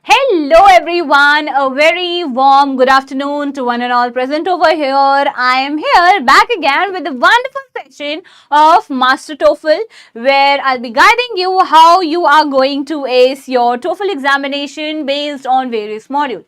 Hello everyone, a very warm good afternoon to one and all present over here. I am here back again with a wonderful session of Master TOEFL where I'll be guiding you how you are going to ace your TOEFL examination based on various modules.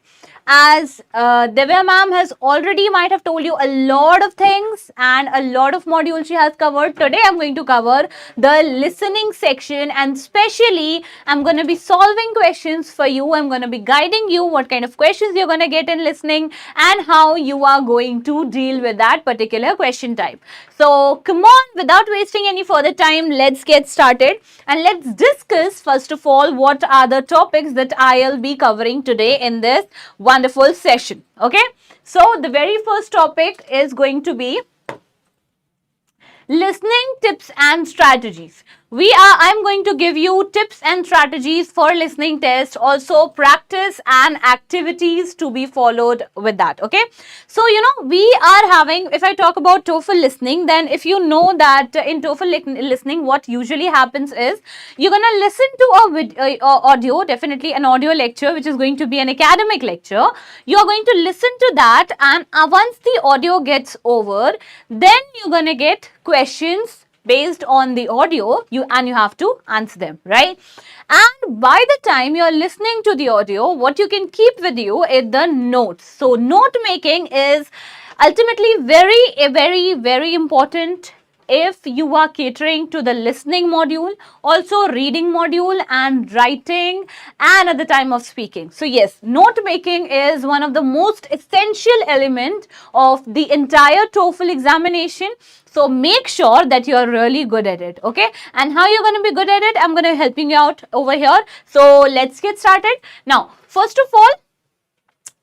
As Divya ma'am has already might have told you a lot of things and a lot of modules she has covered. Today I'm going to cover the listening section, and especially I'm going to be solving questions for you. I'm going to be guiding you what kind of questions you're going to get in listening and how you are going to deal with that particular question type. So come on, without wasting any further time, let's get started and let's discuss first of all what are the topics that I'll be covering today in this wonderful session. Okay, so the very first topic is going to be listening tips and strategies. I'm going to give you tips and strategies for listening test, also practice and activities to be followed with that. Okay, so we are having, if I talk about TOEFL listening, then if you know that in TOEFL listening what usually happens is you're gonna listen to a audio, definitely an audio lecture which is going to be an academic lecture. You're going to listen to that, and once the audio gets over, then you're gonna get questions based on the audio, you have to answer them, right? And by the time you're listening to the audio, what you can keep with you is the notes. So note making is ultimately very important if you are catering to the listening module, also reading module and writing, and at the time of speaking. So yes, note making is one of the most essential element of the entire TOEFL examination. So make sure that you are really good at it, okay? And how you're going to be good at it, I'm going to helping you out over here. So let's get started. Now, first of all,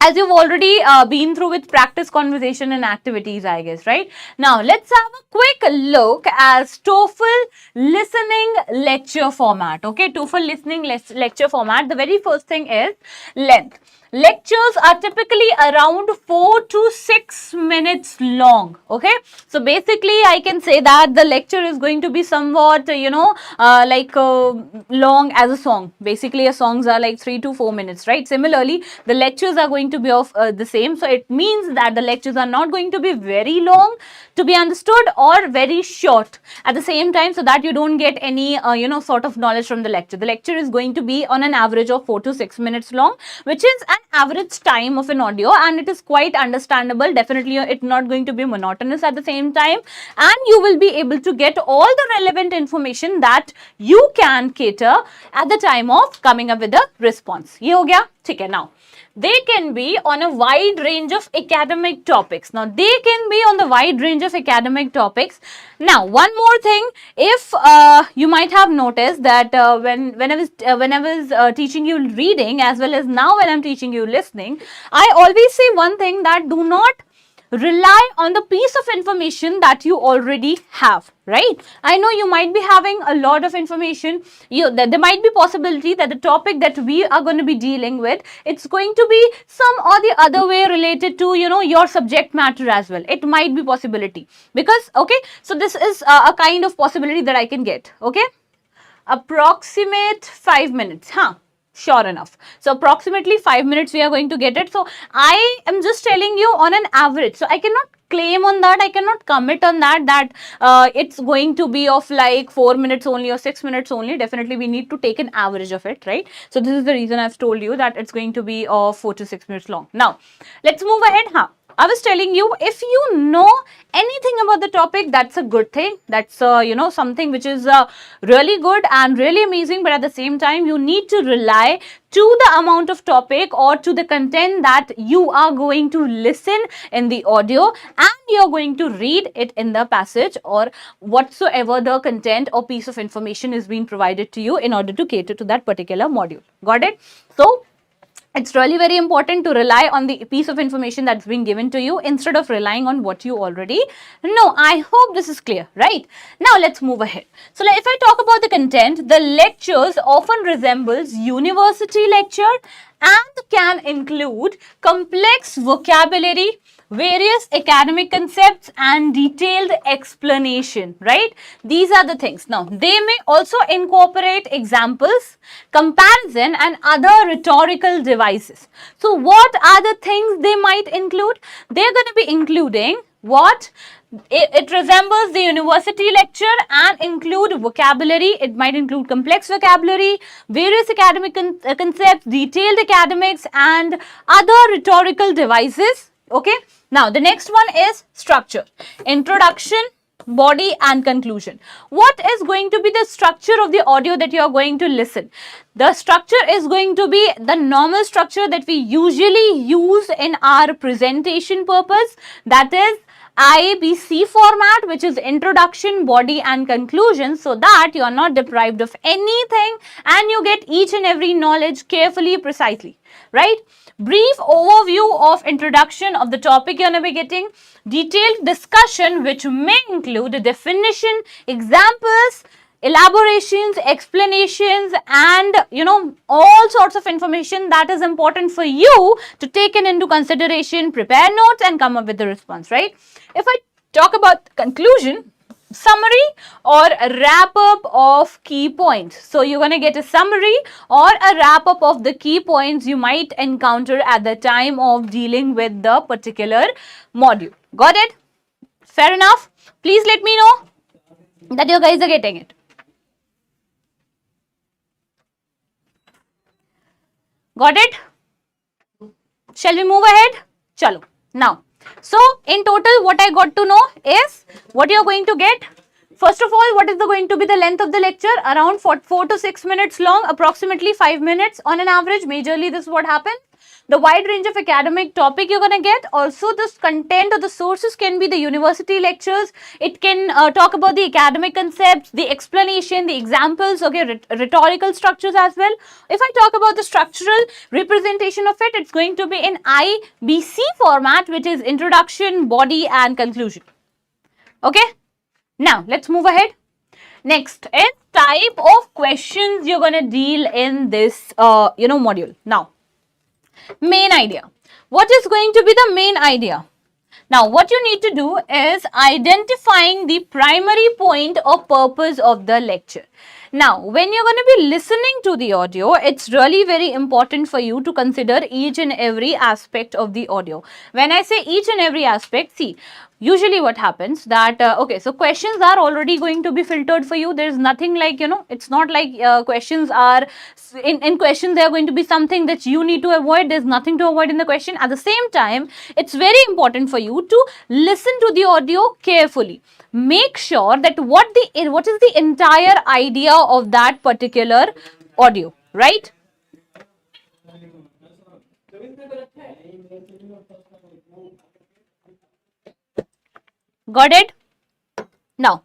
as you've already been through with practice, conversation and activities, I guess, right? Now, let's have a quick look as TOEFL listening lecture format, okay? TOEFL listening lecture format. The very first thing is length. Lectures are typically around 4 to 6 minutes long, okay? So basically, I can say that the lecture is going to be somewhat, long as a song. Basically, songs are like 3 to 4 minutes, right? Similarly, the lectures are going to be of the same. So it means that the lectures are not going to be very long to be understood or very short at the same time, so that you don't get any, sort of knowledge from the lecture. The lecture is going to be on an average of 4 to 6 minutes long, which is an average time of an audio, and it is quite understandable. Definitely it's not going to be monotonous at the same time, and you will be able to get all the relevant information that you can cater at the time of coming up with a response. Ye ho gaya? ठीक है. Now, they can be on a wide range of academic topics. Now, they can be on the wide range of academic topics. Now, one more thing, if you might have noticed that when I was teaching you reading, as well as now when I'm teaching you listening, I always say one thing, that do not rely on the piece of information that you already have, right? I know you might be having a lot of information. There might be possibility that the topic that we are going to be dealing with, it's going to be some or the other way related to, your subject matter as well. It might be possibility because, okay, so this is a kind of possibility that I can get, okay? Approximate 5 minutes, huh? Sure enough. So approximately 5 minutes we are going to get it. So I am just telling you on an average. So I cannot claim on that. I cannot commit on that it's going to be of like 4 minutes only or 6 minutes only. Definitely we need to take an average of it, right? So this is the reason I've told you that it's going to be of 4 to 6 minutes long. Now, let's move ahead. I was telling you, if you know anything about the topic, that's a good thing. That's, something which is really good and really amazing. But at the same time, you need to rely to the amount of topic or to the content that you are going to listen in the audio, and you're going to read it in the passage, or whatsoever the content or piece of information is being provided to you in order to cater to that particular module. Got it? So, it's really very important to rely on the piece of information that's being given to you instead of relying on what you already know. I hope this is clear, right? Now, let's move ahead. So, if I talk about the content, the lectures often resembles university lecture and can include complex vocabulary, various academic concepts and detailed explanation, right? These are the things. Now, they may also incorporate examples, comparison, and other rhetorical devices. So, what are the things they might include? They're going to be including what? It resembles the university lecture and include vocabulary. It might include complex vocabulary, various academic concepts, detailed academics, and other rhetorical devices. Okay. Now, the next one is structure. Introduction, body, and conclusion. What is going to be the structure of the audio that you are going to listen? The structure is going to be the normal structure that we usually use in our presentation purpose. That is IBC format, which is introduction, body, and conclusion, so that you are not deprived of anything and you get each and every knowledge carefully, precisely, right? Brief overview of introduction of the topic you're going to be getting. Detailed discussion, which may include a definition, examples, elaborations, explanations, and all sorts of information that is important for you to take into consideration, prepare notes, and come up with the response, right? If I talk about conclusion, summary or a wrap up of key points. So you're going to get a summary or a wrap up of the key points you might encounter at the time of dealing with the particular module. Got it? Fair enough? Please let me know that you guys are getting it. Got it? Shall we move ahead? Chalo. Now, so in total, what I got to know is what you are going to get. First of all, what is going to be the length of the lecture? Around 4 to 6 minutes long, approximately 5 minutes on an average. Majorly, this is what happens. The wide range of academic topic you're going to get. Also, this content or the sources can be the university lectures. It can talk about the academic concepts, the explanation, the examples, okay, rhetorical structures as well. If I talk about the structural representation of it, it's going to be in IBC format, which is introduction, body, and conclusion. Okay. Now, let's move ahead. Next is type of questions you're going to deal in this, module. Now, main idea. What is going to be the main idea? Now, what you need to do is identifying the primary point or purpose of the lecture. Now, when you're going to be listening to the audio, it's really very important for you to consider each and every aspect of the audio. When I say each and every aspect, see, usually what happens that, okay, so questions are already going to be filtered for you. There's nothing like, it's not like questions are, in questions there are going to be something that you need to avoid. There's nothing to avoid in the question. At the same time, it's very important for you to listen to the audio carefully. Make sure that what is the entire idea of that particular audio, right? Got it? Now,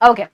okay.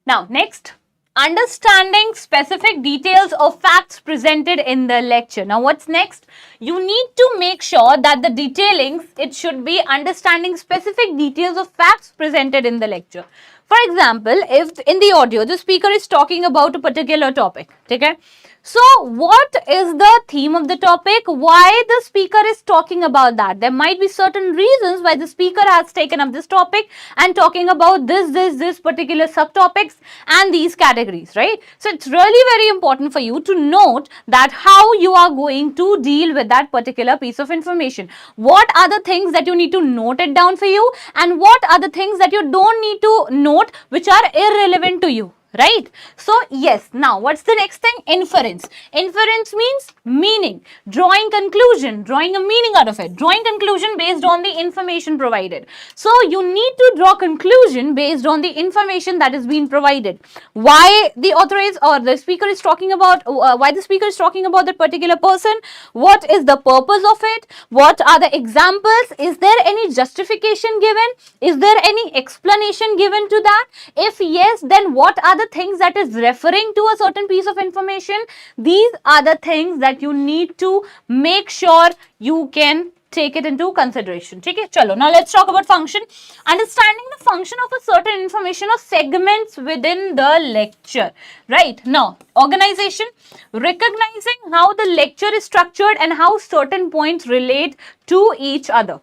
Now, next, understanding specific details of facts presented in the lecture. Now, what's next? You need to make sure that the detailings, it should be understanding specific details of facts presented in the lecture. For example, if in the audio, the speaker is talking about a particular topic, okay? So, what is the theme of the topic? Why the speaker is talking about that? There might be certain reasons why the speaker has taken up this topic and talking about this particular subtopics and these categories, right? So, it's really very important for you to note that how you are going to deal with that particular piece of information. What are the things that you need to note it down for you, and what are the things that you don't need to note which are irrelevant to you? Right? So, yes. Now, what's the next thing? Inference. Inference means meaning. Drawing conclusion. Drawing a meaning out of it. Drawing conclusion based on the information provided. So, you need to draw conclusion based on the information that is being provided. Why the author is or the speaker is talking about, why the speaker is talking about that particular person? What is the purpose of it? What are the examples? Is there any justification given? Is there any explanation given to that? If yes, then what are the things that is referring to a certain piece of information? These are the things that you need to make sure you can take it into consideration. Okay, chalo. Now let's talk about function. Understanding the function of a certain information or segments within the lecture. Right. Now, organization, recognizing how the lecture is structured and how certain points relate to each other.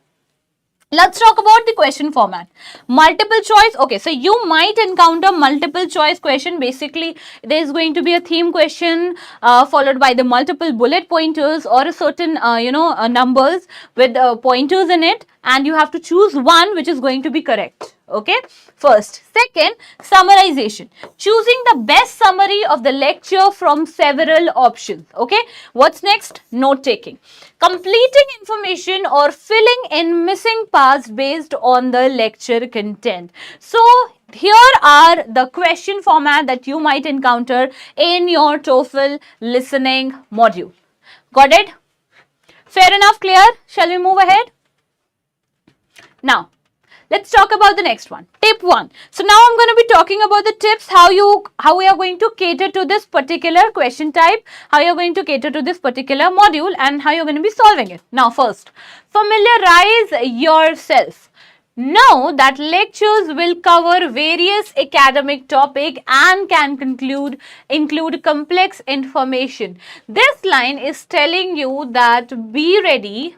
Let's talk about the question format. Multiple choice. Okay, so you might encounter multiple choice question. Basically, there is going to be a theme question followed by the multiple bullet pointers or a certain, numbers with pointers in it, and you have to choose one which is going to be correct. Okay, first. Second, summarization. Choosing the best summary of the lecture from several options. Okay, what's next? Note taking. Completing information or filling in missing parts based on the lecture content. So, here are the question format that you might encounter in your TOEFL listening module. Got it? Fair enough, clear? Shall we move ahead? Now, let's talk about the next one. Tip 1. So now I'm going to be talking about the tips, how we are going to cater to this particular question type, how you're going to cater to this particular module, and how you're going to be solving it. Now first, familiarize yourself. Know that lectures will cover various academic topics and can include complex information. This line is telling you that be ready,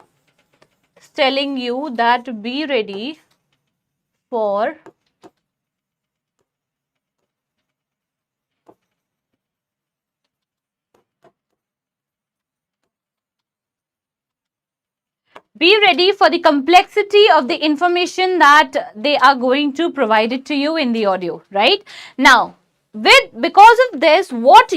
for the complexity of the information that they are going to provide it to you in the audio, right? Now, because of this, what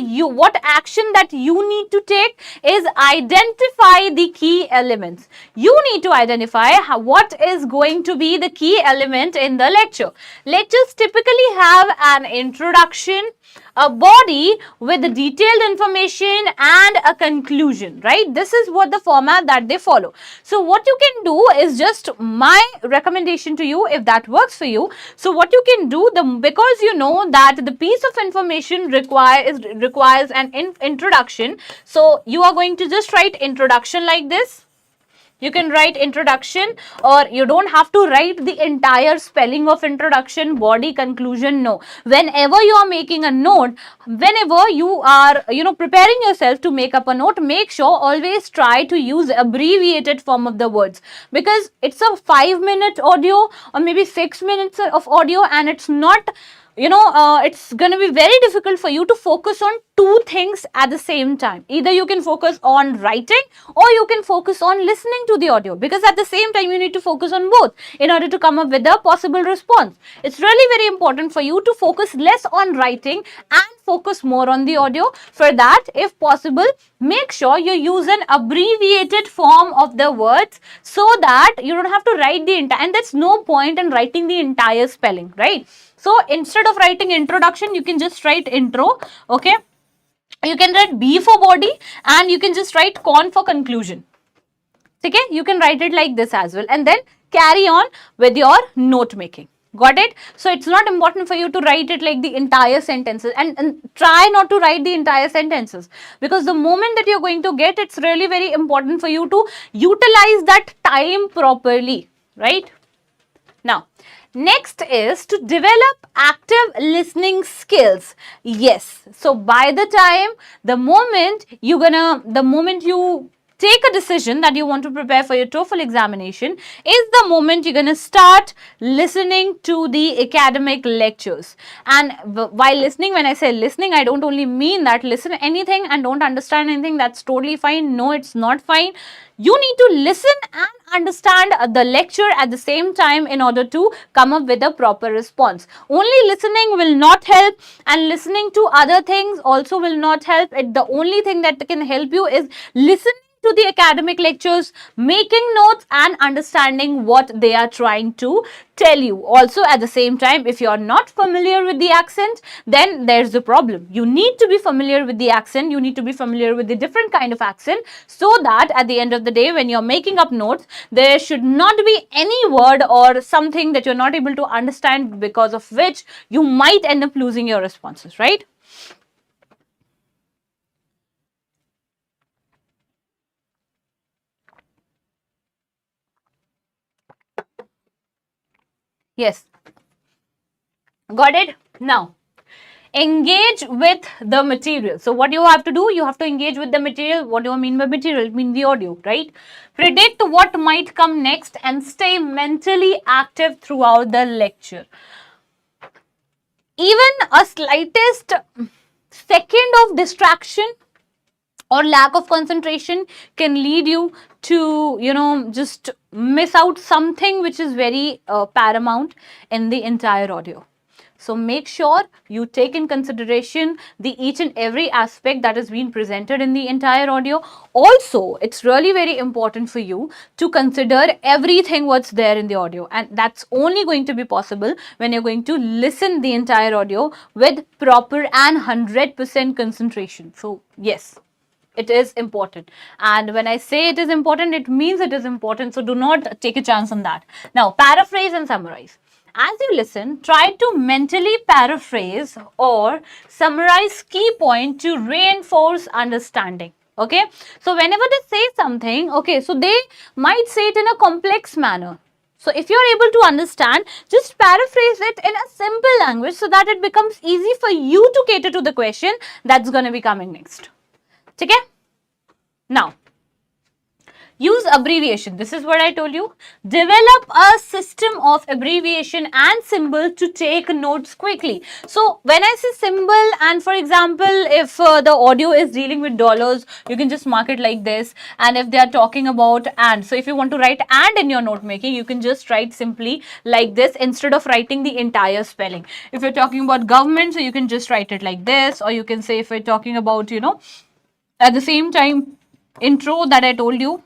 action that you need to take is identify the key elements. You need to identify what is going to be the key element in the lecture. Lectures typically have an introduction, a body with the detailed information, and a conclusion, right? This is what the format that they follow. So what you can do is just my recommendation to you, if that works for you. So what you can do, because you know that the piece of information requires an introduction, so you are going to just write introduction like this. You can write introduction, or you don't have to write the entire spelling of introduction, body, conclusion. No. Whenever you are making a note, whenever you are, preparing yourself to make up a note, make sure always try to use abbreviated form of the words, because it's a 5-minute audio or maybe 6 minutes of audio, and it's not, it's going to be very difficult for you to focus on two things at the same time. Either you can focus on writing or you can focus on listening to the audio, because at the same time you need to focus on both in order to come up with a possible response. It's really very important for you to focus less on writing and focus more on the audio. For that, if possible, make sure you use an abbreviated form of the words so that you don't have to write the entire, and that's no point in writing the entire spelling, right? So instead of writing introduction, you can just write intro, okay? You can write B for body, and you can just write con for conclusion. Okay, you can write it like this as well, and then carry on with your note making. Got it? So it's not important for you to write it like the entire sentences, and try not to write the entire sentences, because the moment that you're going to get, it's really very important for you to utilize that time properly, right? Now, next is to develop active listening skills. Yes. So by the moment you take a decision that you want to prepare for your TOEFL examination, is the moment you're going to start listening to the academic lectures. And while listening, when I say listening, I don't only mean that listen anything and don't understand anything. That's totally fine. No, it's not fine. You need to listen and understand the lecture at the same time in order to come up with a proper response. Only listening will not help, and listening to other things also will not help. The only thing that can help you is listening to the academic lectures, making notes, and understanding what they are trying to tell you. Also, at the same time, if you are not familiar with the accent, then there's the problem. You need to be familiar with the accent. You need to be familiar with the different kind of accent, so that at the end of the day, when you're making up notes, there should not be any word or something that you're not able to understand, because of which you might end up losing your responses, right? Yes. Got it? Now, engage with the material. So what you have to do, you have to engage with the material. What do I mean by material? It means the audio, right? Predict what might come next and stay mentally active throughout the lecture. Even a slightest second of distraction or lack of concentration can lead you to, just miss out something which is very paramount in the entire audio. So make sure you take in consideration the each and every aspect that is being presented in the entire audio. Also, it's really very important for you to consider everything what's there in the audio, and that's only going to be possible when you're going to listen the entire audio with proper and 100% concentration. So yes, it is important, and when I say it is important, it means it is important. So do not take a chance on that. Now, paraphrase and summarize. As you listen, try to mentally paraphrase or summarize key point to reinforce understanding. Okay, so whenever they say something, okay, so they might say it in a complex manner. So if you're able to understand, just paraphrase it in a simple language so that it becomes easy for you to cater to the question that's going to be coming next. Okay? Now, use abbreviation. This is what I told you. Develop a system of abbreviation and symbol to take notes quickly. So, when I say symbol, and for example, if the audio is dealing with dollars, you can just mark it like this. And if they are talking about and, so if you want to write and in your note making, you can just write simply like this instead of writing the entire spelling. If you're talking about government, so you can just write it like this, or you can say if we're talking about, at the same time, intro that I told you,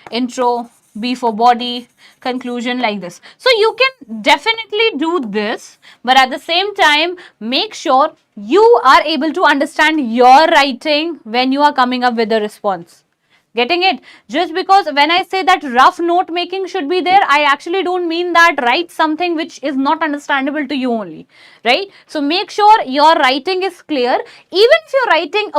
intro, B for body, conclusion, like this. So you can definitely do this, but at the same time, make sure you are able to understand your writing when you are coming up with a response. Getting it? Just because when I say that rough note making should be there, I actually don't mean that write something which is not understandable to you only, right? So make sure your writing is clear. Even if you're writing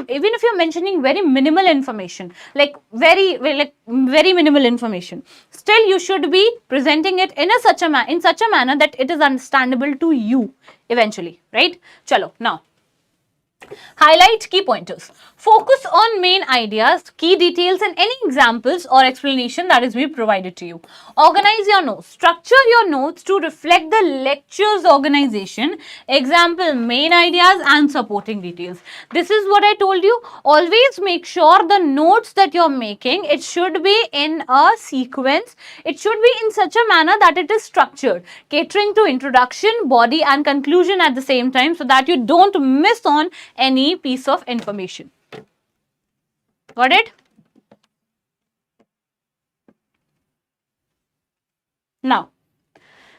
even if you're mentioning very minimal information, like very minimal information, still you should be presenting it in such a manner that it is understandable to you eventually, right? Chalo, now. Highlight key pointers. Focus on main ideas, key details, and any examples or explanation that is being provided to you. Organize your notes. Structure your notes to reflect the lecture's organization, example, main ideas, and supporting details. This is what I told you. Always make sure the notes that you're making, it should be in a sequence. It should be in such a manner that it is structured, catering to introduction, body, and conclusion at the same time, so that you don't miss on any piece of information. Got it? Now,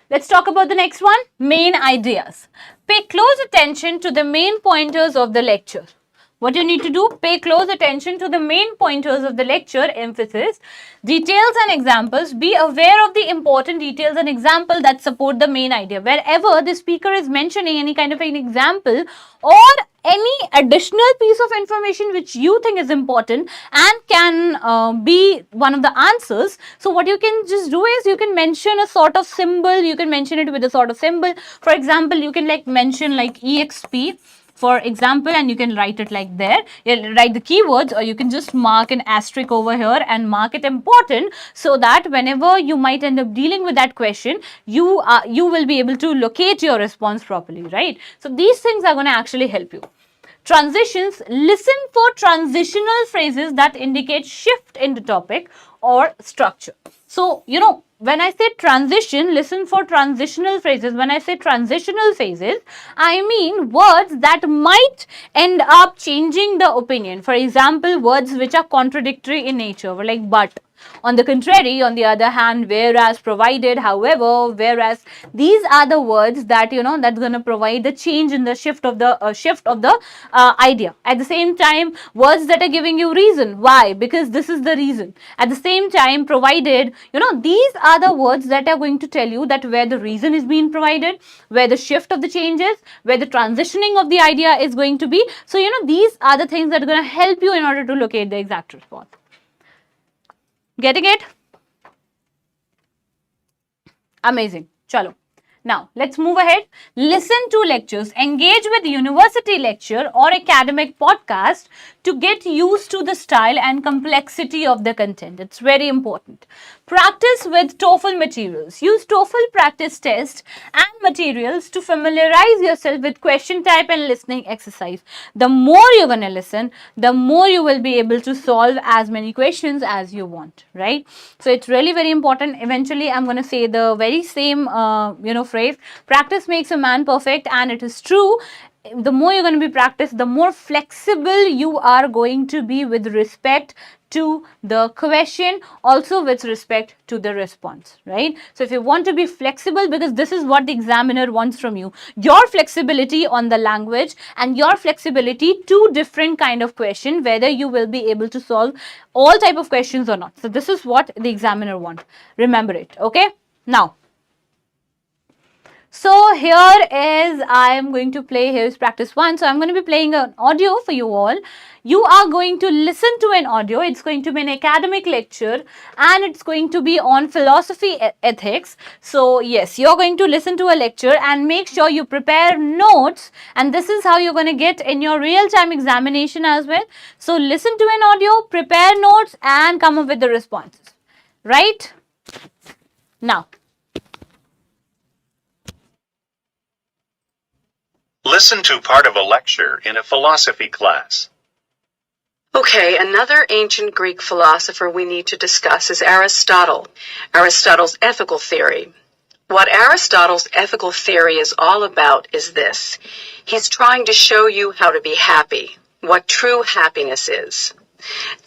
let's talk about the next one, main ideas. Pay close attention to the main pointers of the lecture. What you need to do, pay close attention to the main pointers of the lecture, emphasis, details and examples. Be aware of the important details and example that support the main idea. Wherever the speaker is mentioning any kind of an example or any additional piece of information which you think is important and can be one of the answers. So what you can just do is you can mention a sort of symbol. You can mention it with a sort of symbol. For example, you can mention EXP. For example, and you can write it like there. You'll write the keywords, or you can just mark an asterisk over here and mark it important, so that whenever you might end up dealing with that question, you will be able to locate your response properly, right? So these things are going to actually help you. Transitions. Listen for transitional phrases that indicate shift in the topic or structure. So, when I say transition, listen for transitional phrases. When I say transitional phases, I mean words that might end up changing the opinion. For example, words which are contradictory in nature, like but, on the contrary, on the other hand, whereas, provided, however, whereas. These are the words that, that's going to provide the change in the shift of the idea. At the same time, words that are giving you reason. Why? Because this is the reason. At the same time, provided, these are the words that are going to tell you that where the reason is being provided, where the shift of the changes, where the transitioning of the idea is going to be. So, these are the things that are going to help you in order to locate the exact response. Getting it? Amazing. Chalo. Now, let's move ahead. Listen to lectures. Engage with university lecture or academic podcast to get used to the style and complexity of the content. It's very important. Practice with TOEFL materials. Use TOEFL practice test and materials to familiarize yourself with question type and listening exercise. The more you're going to listen, the more you will be able to solve as many questions as you want, right? So it's really very important. Eventually, I'm going to say the very same, phrase, practice makes a man perfect, and it is true. The more you're going to be practiced, the more flexible you are going to be with respect to the question, also with respect to the response, right? So if you want to be flexible, because this is what the examiner wants from you, your flexibility on the language and your flexibility to different kind of question, whether you will be able to solve all type of questions or not. So this is what the examiner wants. Remember it, okay? Now, so here is, I am going to play, here's practice 1. So I'm going to be playing an audio for you all. You are going to listen to an audio. It's going to be an academic lecture and it's going to be on philosophy ethics. So yes, you're going to listen to a lecture and make sure you prepare notes, and this is how you're going to get in your real-time examination as well. So listen to an audio, prepare notes and come up with the responses, right? Now, listen to part of a lecture in a philosophy class. Okay, another ancient Greek philosopher we need to discuss is Aristotle. Aristotle's ethical theory. What Aristotle's ethical theory is all about is this. He's trying to show you how to be happy, what true happiness is.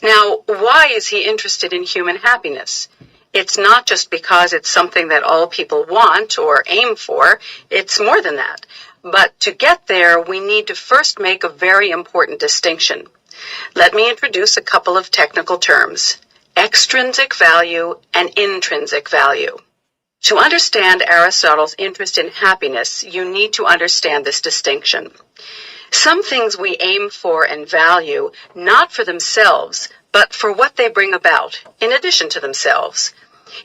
Now, why is he interested in human happiness? It's not just because it's something that all people want or aim for. It's more than that. But to get there, we need to first make a very important distinction. Let me introduce a couple of technical terms: extrinsic value and intrinsic value. To understand Aristotle's interest in happiness, you need to understand this distinction. Some things we aim for and value not for themselves, but for what they bring about, in addition to themselves.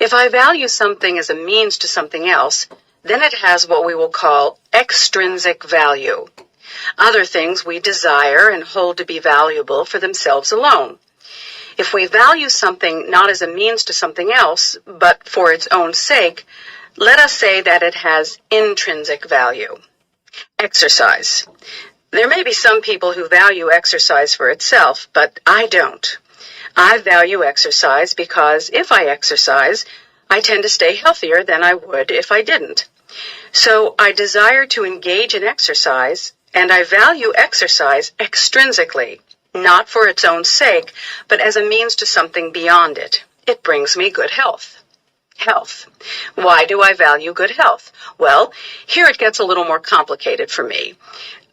If I value something as a means to something else, then it has what we will call extrinsic value. Other things we desire and hold to be valuable for themselves alone. If we value something not as a means to something else, but for its own sake, let us say that it has intrinsic value. Exercise. There may be some people who value exercise for itself, but I don't. I value exercise because if I exercise, I tend to stay healthier than I would if I didn't. So I desire to engage in exercise, and I value exercise extrinsically, not for its own sake, but as a means to something beyond it. It brings me good health. Health. Why do I value good health? Well, here it gets a little more complicated for me.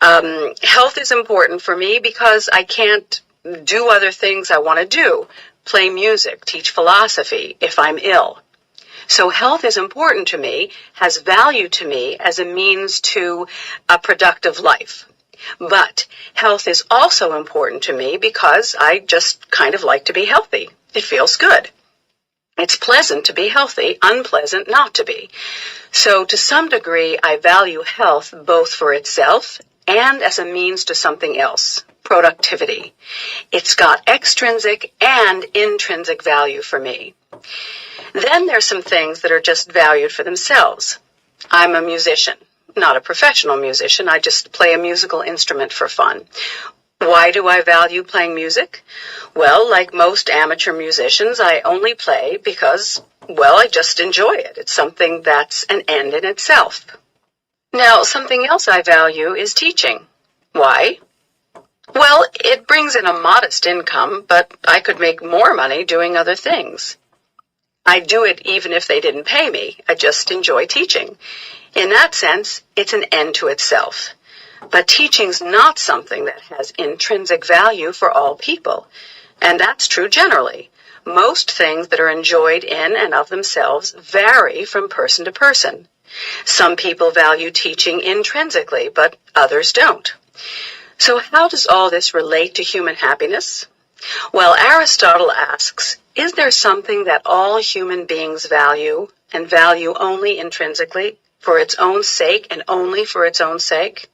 Health is important for me because I can't do other things I want to do, play music, teach philosophy, if I'm ill. So health is important to me, has value to me as a means to a productive life. But health is also important to me because I just kind of like to be healthy. It feels good. It's pleasant to be healthy, unpleasant not to be. So to some degree, I value health both for itself and as a means to something else, productivity. It's got extrinsic and intrinsic value for me. Then there's some things that are just valued for themselves. I'm a musician, not a professional musician. I just play a musical instrument for fun. Why do I value playing music? Well, like most amateur musicians, I only play because, well, I just enjoy it. It's something that's an end in itself. Now, something else I value is teaching. Why? Well, it brings in a modest income, but I could make more money doing other things. I do it even if they didn't pay me. I just enjoy teaching. In that sense, it's an end to itself. But teaching's not something that has intrinsic value for all people. And that's true generally. Most things that are enjoyed in and of themselves vary from person to person. Some people value teaching intrinsically, but others don't. So how does all this relate to human happiness? Well, Aristotle asks, is there something that all human beings value, and value only intrinsically, for its own sake and only for its own sake?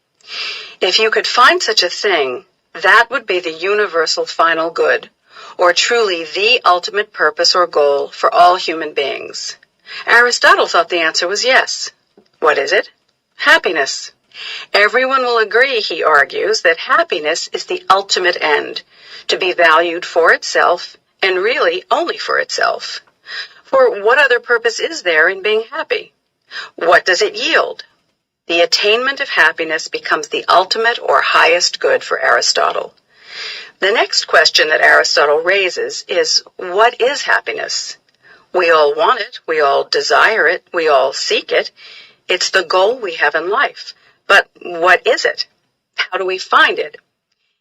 If you could find such a thing, that would be the universal final good, or truly the ultimate purpose or goal for all human beings. Aristotle thought the answer was yes. What is it? Happiness. Everyone will agree, he argues, that happiness is the ultimate end, to be valued for itself and really only for itself. For what other purpose is there in being happy? What does it yield? The attainment of happiness becomes the ultimate or highest good for Aristotle. The next question that Aristotle raises is, what is happiness? We all want it, we all desire it, we all seek it. It's the goal we have in life. But what is it? How do we find it?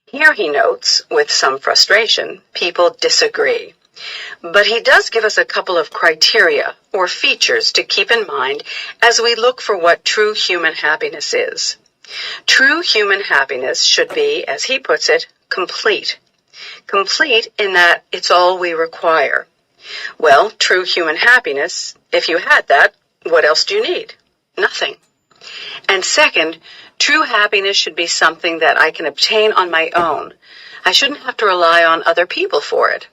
Here, he notes, with some frustration, people disagree. But he does give us a couple of criteria or features to keep in mind as we look for what true human happiness is. True human happiness should be, as he puts it, complete. Complete in that it's all we require. Well, true human happiness, if you had that, what else do you need? Nothing. And second, true happiness should be something that I can obtain on my own. I shouldn't have to rely on other people for it.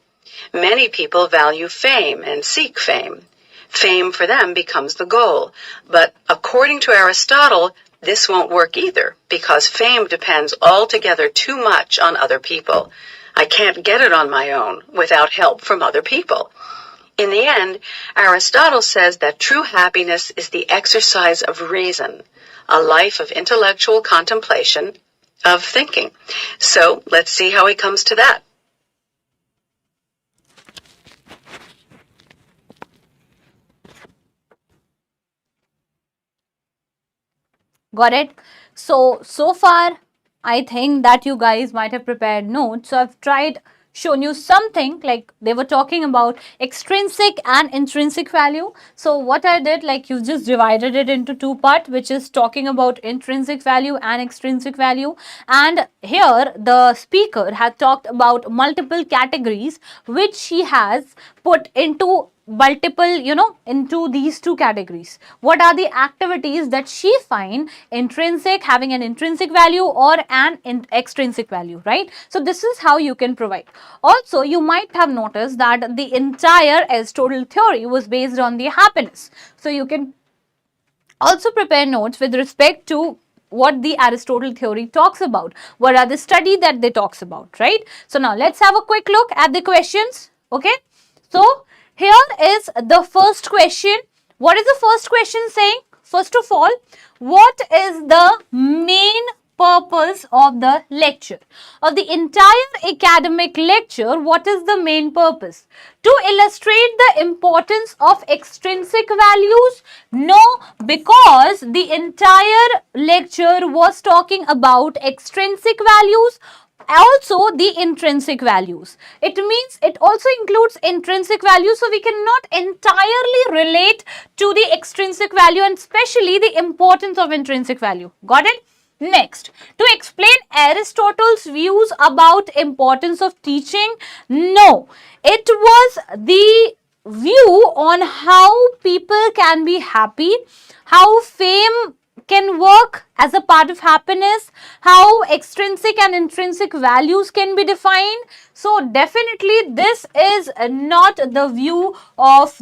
Many people value fame and seek fame. Fame for them becomes the goal. But according to Aristotle, this won't work either, because fame depends altogether too much on other people. I can't get it on my own without help from other people. In the end, Aristotle says that true happiness is the exercise of reason, a life of intellectual contemplation, of thinking. So let's see how he comes to that. Got it? So far, I think that you guys might have prepared notes. So I've shown you something, like they were talking about extrinsic and intrinsic value. So what I did, like you just divided it into two parts, which is talking about intrinsic value and extrinsic value. And here the speaker had talked about multiple categories, which he has put into into these two categories. What are the activities that she find intrinsic, having an intrinsic value or an extrinsic value, right? So this is how you can provide. Also, you might have noticed that the entire Aristotle theory was based on the happiness. So you can also prepare notes with respect to what the Aristotle theory talks about. What are the study that they talks about, right? So now let's have a quick look at the questions. Okay, so here is the first question. What is the first question saying? First of all, what is the main purpose of the lecture? Of the entire academic lecture, what is the main purpose? To illustrate the importance of extrinsic values? No, because the entire lecture was talking about extrinsic values, also the intrinsic values. It means it also includes intrinsic values, so we cannot entirely relate to the extrinsic value and especially the importance of intrinsic value. Got it? Next, to explain Aristotle's views about importance of teaching? No, it was the view on how people can be happy, how fame can work as a part of happiness, how extrinsic and intrinsic values can be defined. So definitely this is not the view of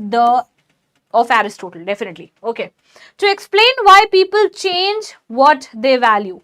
Aristotle, definitely. Okay. To explain why people change what they value?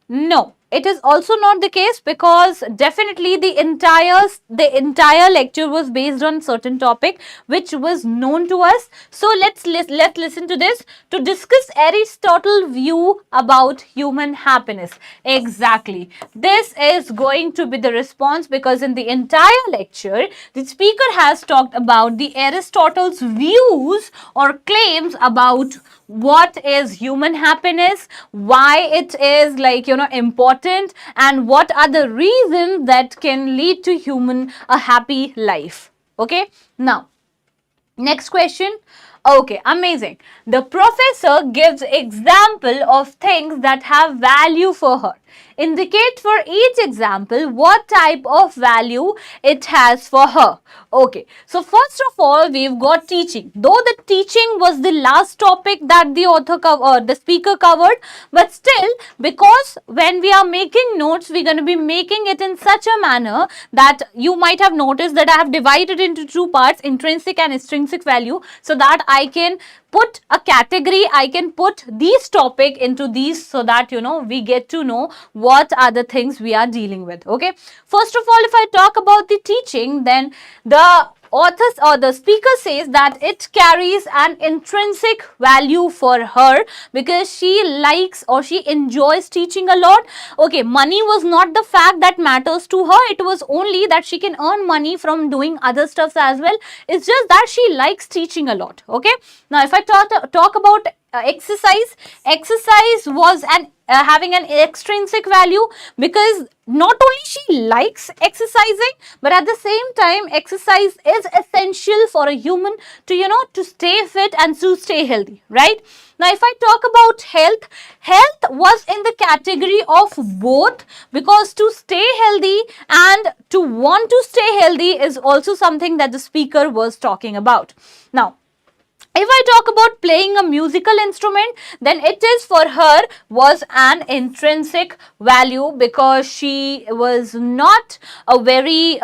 No, it is also not the case, because definitely the entire lecture was based on certain topic which was known to us. So let's listen to this. To discuss Aristotle's view about human happiness. Exactly. This is going to be the response, because in the entire lecture, the speaker has talked about the Aristotle's views or claims about what is human happiness, why it is important, and what are the reasons that can lead to a happy life. Okay, now next question. Okay, amazing. The professor gives example of things that have value for her. Indicate for each example what type of value it has for her. Okay, so first of all, we've got teaching. Though the teaching was the last topic that the speaker covered, but still, because when we are making notes, we're going to be making it in such a manner that you might have noticed that I have divided into two parts, intrinsic and extrinsic value, so that I can put a category, I can put these topic into these, so that we get to know what are the things we are dealing with. Okay, first of all, if I talk about the teaching, then the authors or the speaker says that it carries an intrinsic value for her because she likes or she enjoys teaching a lot. Okay, money was not the fact that matters to her, it was only that she can earn money from doing other stuffs as well. It's just that she likes teaching a lot. Okay, now if I talk about exercise was having an extrinsic value because not only she likes exercising, but at the same time exercise is essential for a human to stay fit and to stay healthy, right? Now if I talk about health was in the category of both, because to stay healthy and to want to stay healthy is also something that the speaker was talking about. Now if I talk about playing a musical instrument, then it is for her was an intrinsic value because she was not a very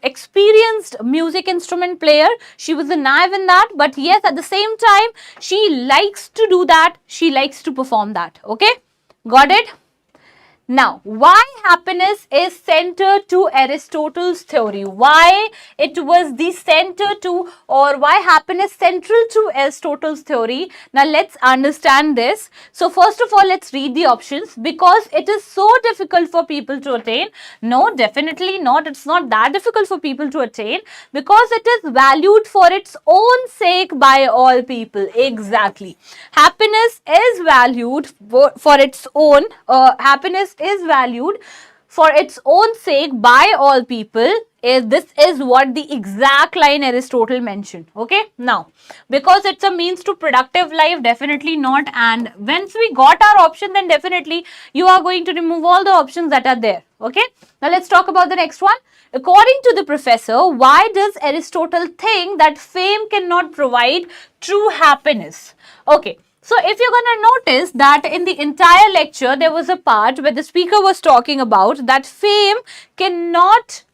experienced music instrument player. She was a naive in that, but yes, at the same time, she likes to do that. She likes to perform that. Okay, got it? Now, why happiness is center to Aristotle's theory? Why it was the center to, or why happiness central to Aristotle's theory? Now, let's understand this. So, first of all, let's read the options. Because it is so difficult for people to attain. No, definitely not. It's not that difficult for people to attain. Because it is valued for its own sake by all people. Exactly. Happiness is valued for its own, happiness is valued for its own sake by all people. This is what the exact line Aristotle mentioned. Okay, now because it's a means to productive life, definitely not. And once we got our option, then definitely you are going to remove all the options that are there. Okay, now let's talk about the next one. According to the professor, why does Aristotle think that fame cannot provide true happiness? Okay, so if you're going to notice that in the entire lecture, there was a part where the speaker was talking about that fame cannot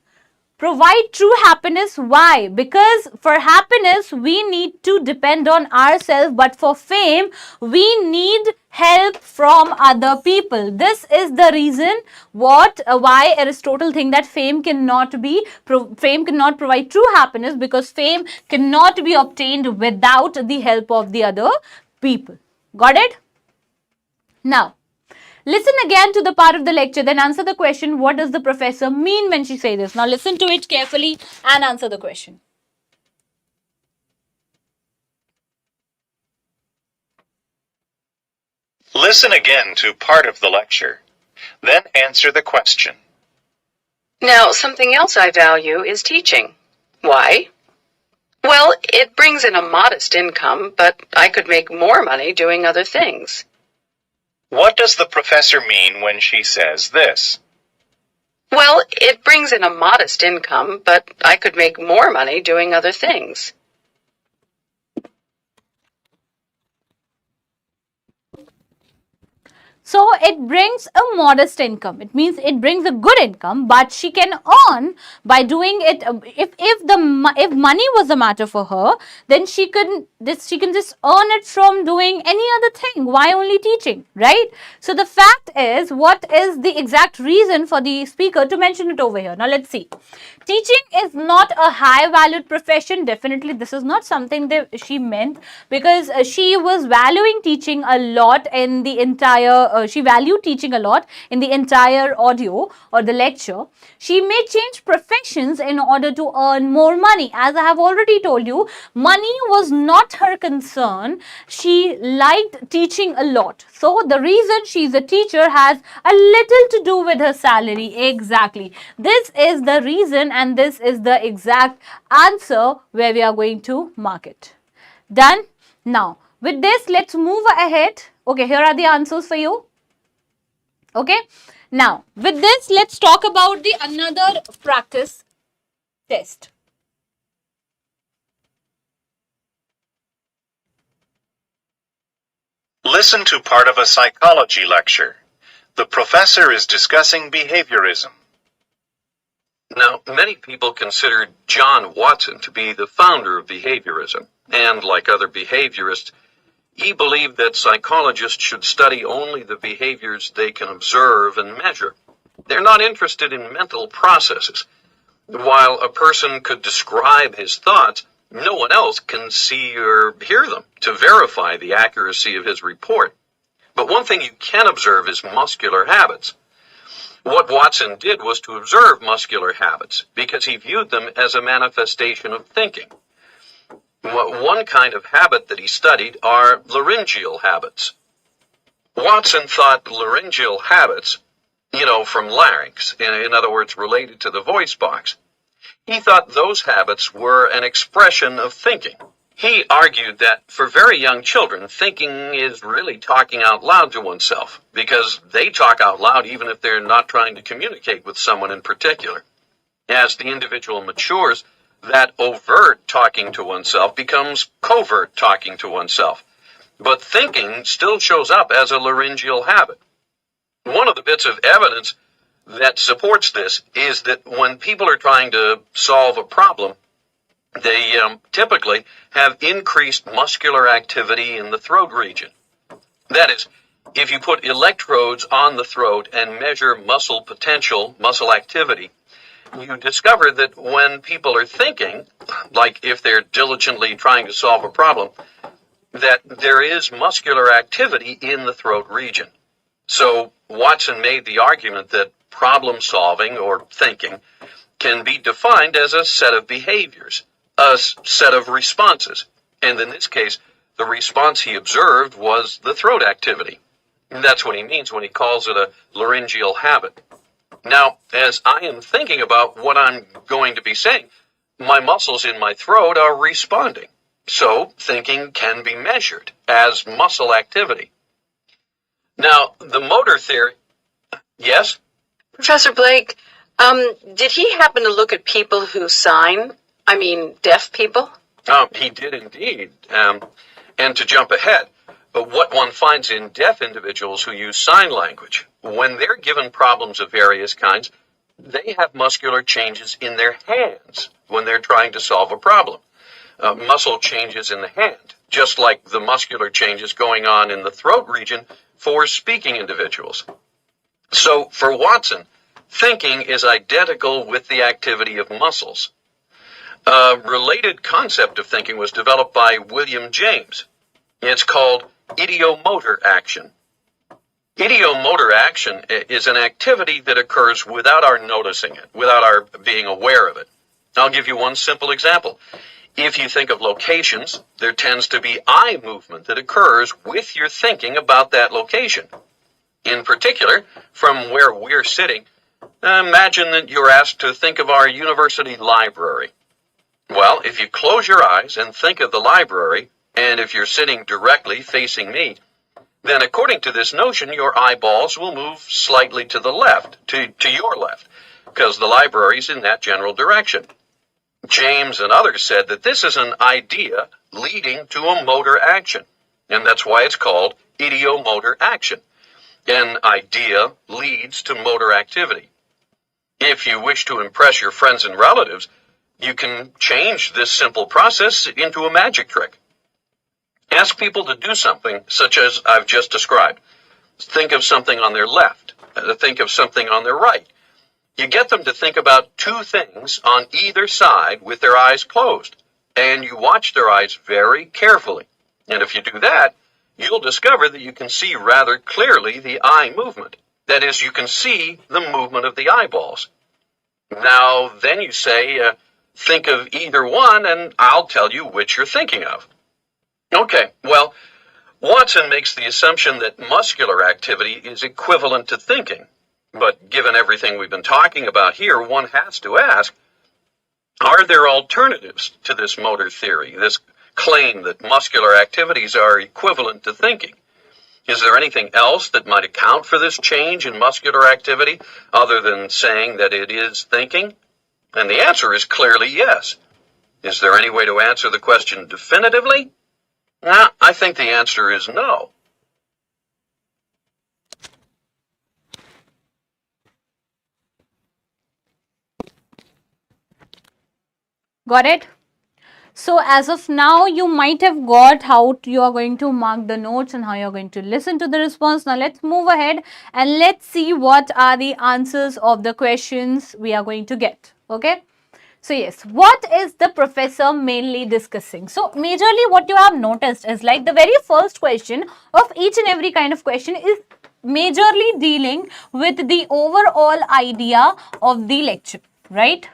provide true happiness. Why? Because for happiness, we need to depend on ourselves, but for fame, we need help from other people. This is the reason why Aristotle think that fame cannot provide true happiness, because fame cannot be obtained without the help of the other people. Got it? Now, listen again to the part of the lecture, then answer the question, what does the professor mean when she say this? Now, listen to it carefully and answer the question. Listen again to part of the lecture, then answer the question. Now, something else I value is teaching. Why? Well, it brings in a modest income, but I could make more money doing other things. What does the professor mean when she says this? Well, it brings in a modest income, but I could make more money doing other things. So it brings a modest income. It means it brings a good income, but she can earn by doing it. If money was the matter for her, then she can just earn it from doing any other thing. Why only teaching, right? So the fact is, what is the exact reason for the speaker to mention it over here? Now let's see. Teaching is not a high valued profession. Definitely, this is not something that she meant, because she was valuing teaching a lot in the entire. She valued teaching a lot in the entire audio or the lecture. She may change professions in order to earn more money. As I have already told you, money was not her concern. She liked teaching a lot. So the reason she's a teacher has a little to do with her salary. Exactly. This is the reason, and this is the exact answer where we are going to mark it. Done? Now, with this, let's move ahead. Okay, here are the answers for you. Okay. Now, with this, let's talk about the another practice test. Listen to part of a psychology lecture. The professor is discussing behaviorism. Now, many people consider John Watson to be the founder of behaviorism, and like other behaviorists, he believed that psychologists should study only the behaviors they can observe and measure. They're not interested in mental processes. While a person could describe his thoughts, no one else can see or hear them to verify the accuracy of his report. But one thing you can observe is muscular habits. What Watson did was to observe muscular habits because he viewed them as a manifestation of thinking. One kind of habit that he studied are laryngeal habits. Watson thought laryngeal habits, from larynx, in other words, related to the voice box. He thought those habits were an expression of thinking. He argued that for very young children, thinking is really talking out loud to oneself, because they talk out loud even if they're not trying to communicate with someone in particular. As the individual matures, that overt talking to oneself becomes covert talking to oneself. But thinking still shows up as a laryngeal habit. One of the bits of evidence that supports this is that when people are trying to solve a problem, they typically have increased muscular activity in the throat region. That is, if you put electrodes on the throat and measure muscle potential, muscle activity, you discover that when people are thinking, like if they're diligently trying to solve a problem, that there is muscular activity in the throat region. So Watson made the argument that problem solving or thinking can be defined as a set of behaviors, a set of responses. And in this case, the response he observed was the throat activity. And that's what he means when he calls it a laryngeal habit. Now, as I am thinking about what I'm going to be saying, my muscles in my throat are responding. So thinking can be measured as muscle activity. Now, the motor theory, yes? Professor Blake, did he happen to look at people who sign? I mean, deaf people? He did indeed. And to jump ahead, what one finds in deaf individuals who use sign language, when they're given problems of various kinds, they have muscular changes in their hands when they're trying to solve a problem. Muscle changes in the hand, just like the muscular changes going on in the throat region for speaking individuals. So for Watson, thinking is identical with the activity of muscles. A related concept of thinking was developed by William James. It's called ideomotor action. Ideomotor action is an activity that occurs without our noticing it, without our being aware of it. I'll give you one simple example. If you think of locations, there tends to be eye movement that occurs with your thinking about that location. In particular, from where we're sitting, imagine that you're asked to think of our university library. Well, if you close your eyes and think of the library, and if you're sitting directly facing me, then according to this notion, your eyeballs will move slightly to the left, to your left, because the library's in that general direction. James and others said that this is an idea leading to a motor action, and that's why it's called ideomotor action. An idea leads to motor activity. If you wish to impress your friends and relatives, you can change this simple process into a magic trick. Ask people to do something such as I've just described. Think of something on their left. Think of something on their right. You get them to think about two things on either side with their eyes closed, and you watch their eyes very carefully. And if you do that, you'll discover that you can see rather clearly the eye movement. That is, you can see the movement of the eyeballs. Now, then you say, think of either one, and I'll tell you which you're thinking of. Okay, well, Watson makes the assumption that muscular activity is equivalent to thinking. But given everything we've been talking about here, one has to ask, are there alternatives to this motor theory, this claim that muscular activities are equivalent to thinking? Is there anything else that might account for this change in muscular activity other than saying that it is thinking? And the answer is clearly yes. Is there any way to answer the question definitively? I think the answer is no. Got it? So as of now, you might have got how you are going to mark the notes and how you are going to listen to the response. Now let's move ahead and let's see what are the answers of the questions we are going to get. Okay. So yes, what is the professor mainly discussing? So majorly what you have noticed is like the very first question of each and every kind of question is majorly dealing with the overall idea of the lecture, right?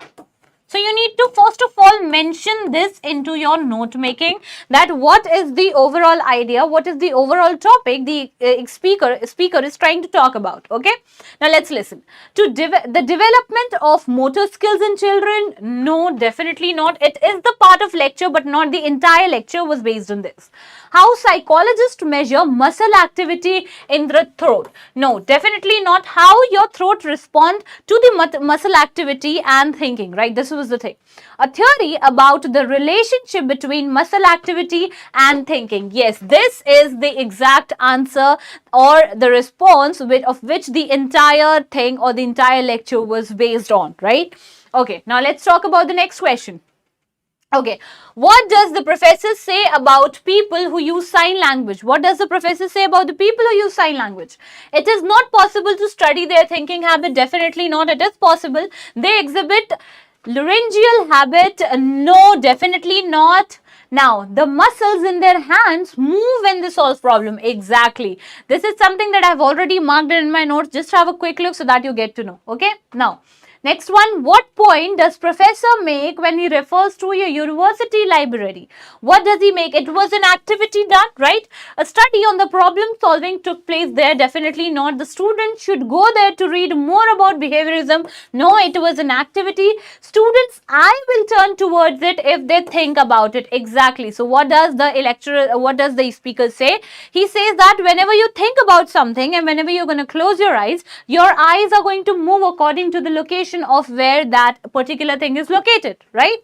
So you need to first of all mention this into your note making, that what is the overall idea, what is the overall topic the speaker is trying to talk about. Okay. Now let's listen. To the development of motor skills in children, no, definitely not. It is the part of lecture, but not the entire lecture was based on this. How psychologists measure muscle activity in the throat, no, definitely not. How your throat respond to the muscle activity and thinking, right? This was the thing. A theory about the relationship between muscle activity and thinking. Yes, this is the exact answer or the response of which the entire thing or the entire lecture was based on, right? Okay, now let's talk about the next question. Okay, what does the professor say about people who use sign language? What does the professor say about the people who use sign language? It is not possible to study their thinking habit. Definitely not. It is possible. They exhibit laryngeal habit. No, definitely not. Now, the muscles in their hands move when they solve problem. Exactly. This is something that I've already marked in my notes. Just have a quick look so that you get to know. Okay. Now, next one, what point does professor make when he refers to a university library? What does he make? It was an activity done, right? A study on the problem solving took place there. Definitely not. The students should go there to read more about behaviorism. No, it was an activity. Students' eye will turn towards it if they think about it. Exactly. So what does the lecturer, what does the speaker say? He says that whenever you think about something and whenever you're going to close your eyes are going to move according to the location of where that particular thing is located, right?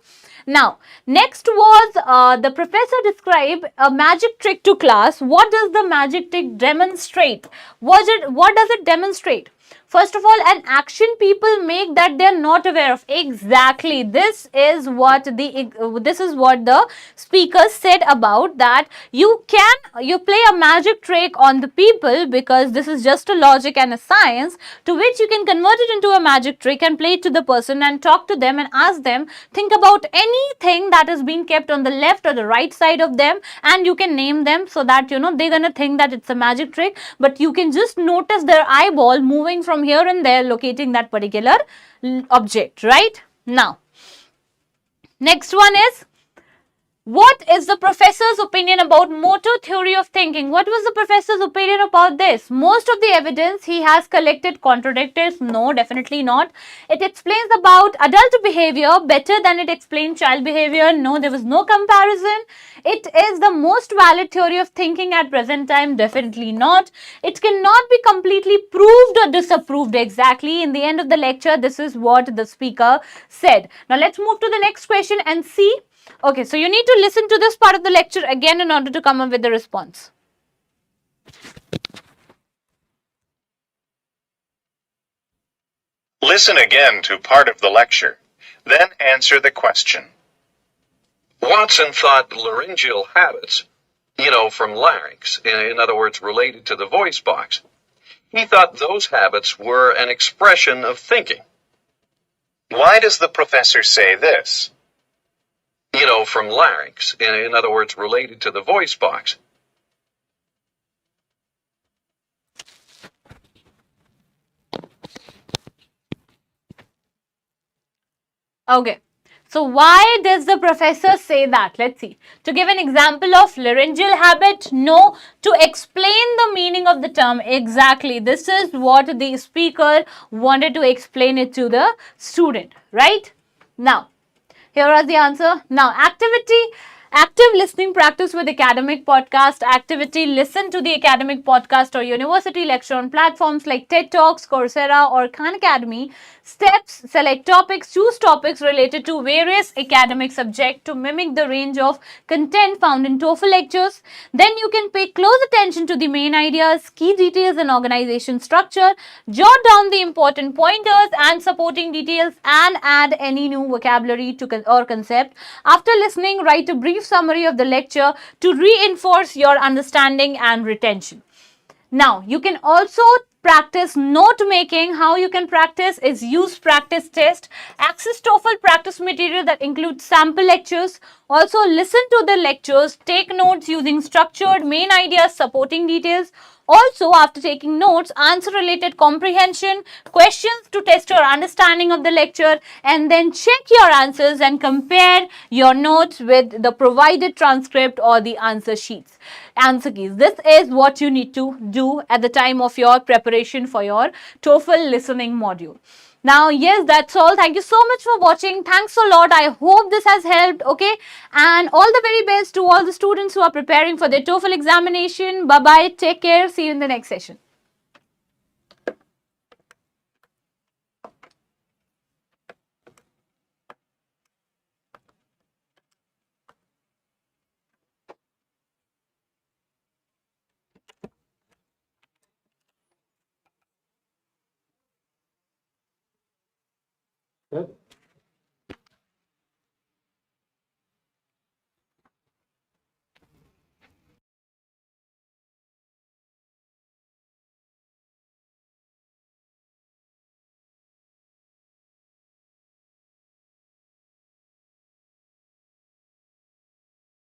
Now, next was the professor described a magic trick to class. What does the magic trick demonstrate? What does it demonstrate? First of all, an action people make that they are not aware of. Exactly. This is what the speaker said about that. You play a magic trick on the people because this is just a logic and a science to which you can convert it into a magic trick and play it to the person and talk to them and ask them, think about anything that is being kept on the left or the right side of them, and you can name them so that they're gonna think that it's a magic trick, but you can just notice their eyeball moving from here and there, locating that particular object, right? Now, next one is, what is the professor's opinion about motor theory of thinking? What was the professor's opinion about this? Most of the evidence he has collected contradicts. No, definitely not. It explains about adult behavior better than it explains child behavior. No, there was no comparison. It is the most valid theory of thinking at present time. Definitely not. It cannot be completely proved or disapproved. Exactly. In the end of the lecture, this is what the speaker said. Now, let's move to the next question and see. Okay, so you need to listen to this part of the lecture again in order to come up with the response. Listen again to part of the lecture, then answer the question. Watson thought laryngeal habits, from larynx, in other words, related to the voice box. He thought those habits were an expression of thinking. Why does the professor say this? From larynx, in other words, related to the voice box. Okay, so why does the professor say that? Let's see. To give an example of laryngeal habit, no. To explain the meaning of the term, exactly. This is what the speaker wanted to explain it to the student, right? Now, here are the answer. Now, activity Active listening practice with academic podcast activity. Listen to the academic podcast or university lecture on platforms like TED Talks, Coursera, or Khan Academy. Steps: select topics, choose topics related to various academic subjects to mimic the range of content found in TOEFL lectures. Then you can pay close attention to the main ideas, key details, and organization structure. Jot down the important pointers and supporting details and add any new vocabulary or concept. After listening, write a brief summary of the lecture to reinforce your understanding and retention. Now, you can also practice note making. How you can practice is use practice test, access TOEFL practice material that includes sample lectures. Also, listen to the lectures, take notes using structured main ideas, supporting details. Also, after taking notes, answer related comprehension questions to test your understanding of the lecture, and then check your answers and compare your notes with the provided transcript or the answer sheets. Answer keys. This is what you need to do at the time of your preparation for your TOEFL listening module. Now, yes, that's all. Thank you so much for watching. Thanks a lot. I hope this has helped. Okay. And all the very best to all the students who are preparing for their TOEFL examination. Bye-bye. Take care. See you in the next session. Good.